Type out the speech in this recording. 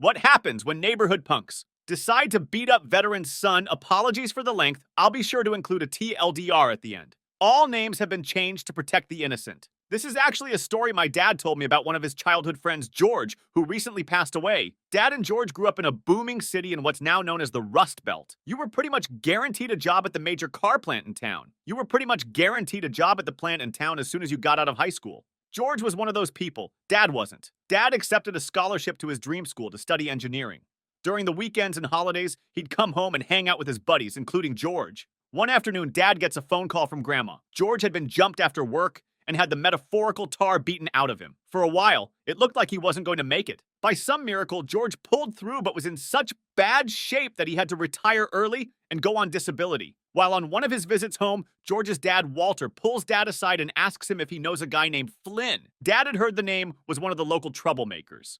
What happens when neighborhood punks decide to beat up veteran's son? Apologies for the length. I'll be sure to include a TLDR at the end. All names have been changed to protect the innocent. This is actually a story my dad told me about one of his childhood friends, George, who recently passed away. Dad and George grew up in a booming city in what's now known as the Rust Belt. You were pretty much guaranteed a job at the major car plant in town. You were pretty much guaranteed a job at the plant in town as soon as you got out of high school. George was one of those people. Dad wasn't. Dad accepted a scholarship to his dream school to study engineering. During the weekends and holidays, he'd come home and hang out with his buddies, including George. One afternoon, Dad gets a phone call from Grandma. George had been jumped after work and had the metaphorical tar beaten out of him. For a while, it looked like he wasn't going to make it. By some miracle, George pulled through but was in such bad shape that he had to retire early and go on disability. While on one of his visits home, George's dad, Walter, pulls Dad aside and asks him if he knows a guy named Flynn. Dad had heard the name was one of the local troublemakers.